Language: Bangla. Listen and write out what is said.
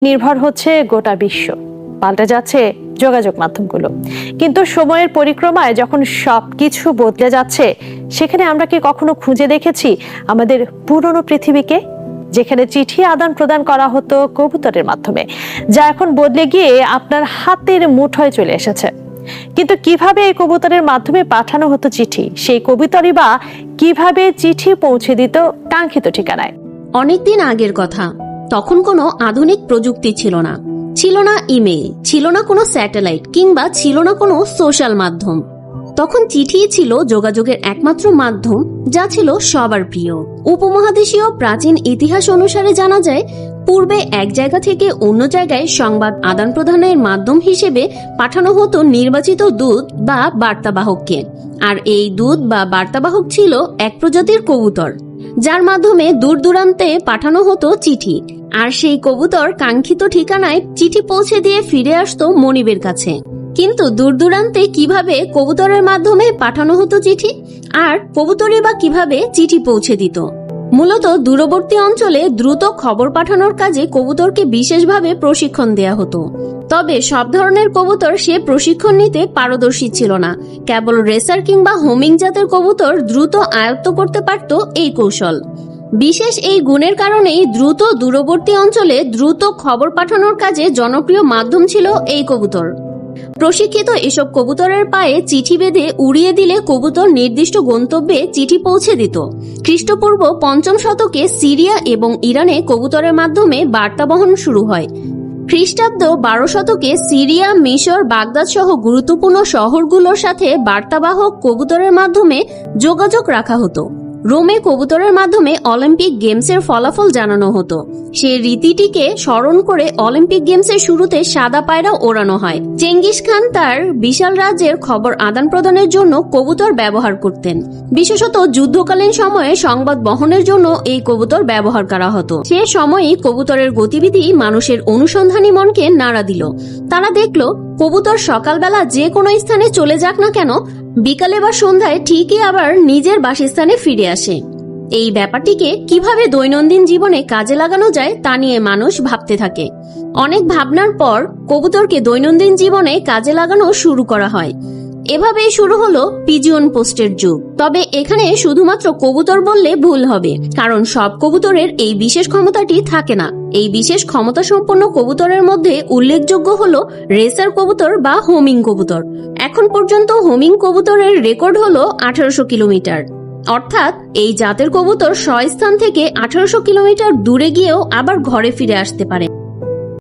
নির্ভর হচ্ছে গোটা বিশ্ব, পাল্টে যাচ্ছে যোগাযোগ মাধ্যমগুলো। কিন্তু সময়ের পরিক্রমায় যখন সবকিছু বদলে যাচ্ছে, সেখানে আমরা কি কখনো খুঁজে দেখেছি আমাদের পুরনো পৃথিবীকে, যেখানে চিঠি আদান প্রদান করা হতো কবুতরের মাধ্যমে, যা এখন বদলে গিয়ে আপনার হাতের মুঠোয় চলে এসেছে? কিন্তু কিভাবে এই কবুতরের মাধ্যমে পাঠানো হতো চিঠি, সেই কবুতরই বা কিভাবে চিঠি পৌঁছে দিত কাঙ্ক্ষিত ঠিকানায়? অনেকদিন আগের কথা। তখন কোনো আধুনিক প্রযুক্তি ছিল না, ছিল না ইমেইল, ছিল না কোনো স্যাটেলাইট, কিংবা ছিল না কোনো সোশ্যাল মাধ্যম। তখন চিঠিই ছিল যোগাযোগের একমাত্র মাধ্যম, যা ছিল সবার প্রিয়। উপমহাদেশীয় প্রাচীন ইতিহাস অনুসারে জানা যায়, পূর্বে এক জায়গা থেকে অন্য জায়গায় সংবাদ আদান প্রদানের মাধ্যম হিসেবে পাঠানো হতো নির্বাচিত দূত বা বার্তাবাহককে। আর এই দূত বা বার্তাবাহক ছিল এক প্রজাতির কবুতর, যার মাধ্যমে দূর দূরান্তে পাঠানো হতো চিঠি। আর সেই কবুতর কাঙ্ক্ষিত ঠিকানায় চিঠি পৌঁছে দিয়ে ফিরে আসতো মনিবের কাছে। কিন্তু দূর দূরান্তে কিভাবে কবুতরের মাধ্যমে পাঠানো হতো চিঠি, আর কবুতরই বা কিভাবে চিঠি পৌঁছে দিত? মূলত দূরবর্তী অঞ্চলে দ্রুত খবর পাঠানোর কাজে কবুতরকে বিশেষভাবে প্রশিক্ষণ দেয়া হতো। তবে সব ধরনের কবুতর সে প্রশিক্ষণ নিতে পারদর্শী ছিল না। কেবল রেসার কিংবা হোমিং জাতের কবুতর দ্রুত আয়ত্ত করতে পারত এই কৌশল। বিশেষ এই গুণের কারণেই দ্রুত দূরবর্তী অঞ্চলে দ্রুত খবর পাঠানোর কাজে জনপ্রিয় মাধ্যম ছিল এই কবুতর। প্রশিক্ষিত এসব কবুতরের পায়ে চিঠি বেঁধে উড়িয়ে দিলে কবুতর নির্দিষ্ট গন্তব্যে চিঠি পৌঁছে দিত। খ্রিস্টপূর্ব ৫ম শতকে সিরিয়া এবং ইরানে কবুতরের মাধ্যমে বার্তা বহন শুরু হয়। খ্রিস্টাব্দ ১২ শতকে সিরিয়া, মিশর, বাগদাদ সহ গুরুত্বপূর্ণ শহরগুলোর সাথে বার্তাবাহক কবুতরের মাধ্যমে যোগাযোগ রাখা হতো। রোমে কবুতরের মাধ্যমে অলিম্পিক গেমসের ফলাফল জানানো হতো। সেই রীতিটিকে স্মরণ করে অলিম্পিক গেমসের শুরুতে সাদা পায়রা ওড়ানো হয়। চেঙ্গিস খান তার বিশাল রাজ্যের খবর আদান প্রদানের জন্য কবুতর ব্যবহার করতেন। বিশেষত যুদ্ধকালীন সময়ে সংবাদ বহনের জন্য এই কবুতর ব্যবহার করা হতো। সে সময়ই কবুতরের গতিবিধি মানুষের অনুসন্ধানী মনকে নাড়া দিল। তারা দেখল, কবুতর সকালবেলা যে কোনো স্থানে চলে যাক না কেন, বিকালে বা সন্ধ্যায় ঠিকই আবার নিজের বাসস্থানে ফিরে আসে। এই ব্যাপারটিকে কিভাবে দৈনন্দিন জীবনে কাজে লাগানো যায় তা নিয়ে মানুষ ভাবতে থাকে। অনেক ভাবনার পর কবুতরকে দৈনন্দিন জীবনে কাজে লাগানো শুরু করা হয়। এভাবেই শুরু হলো পিজিয়ন পোস্টের যুগ। তবে এখানে শুধুমাত্র কবুতর বললে ভুল হবে, কারণ সব কবুতরের এই বিশেষ ক্ষমতাটি থাকে না। এই বিশেষ ক্ষমতা সম্পন্ন কবুতরের মধ্যে উল্লেখযোগ্য হলো রেসার কবুতর বা হোমিং কবুতর। এখন পর্যন্ত হোমিং কবুতরের রেকর্ড হলো 1800 কিলোমিটার। অর্থাৎ এই জাতের কবুতর স্বস্থান থেকে 1800 কিলোমিটার দূরে গিয়েও আবার ঘরে ফিরে আসতে পারে।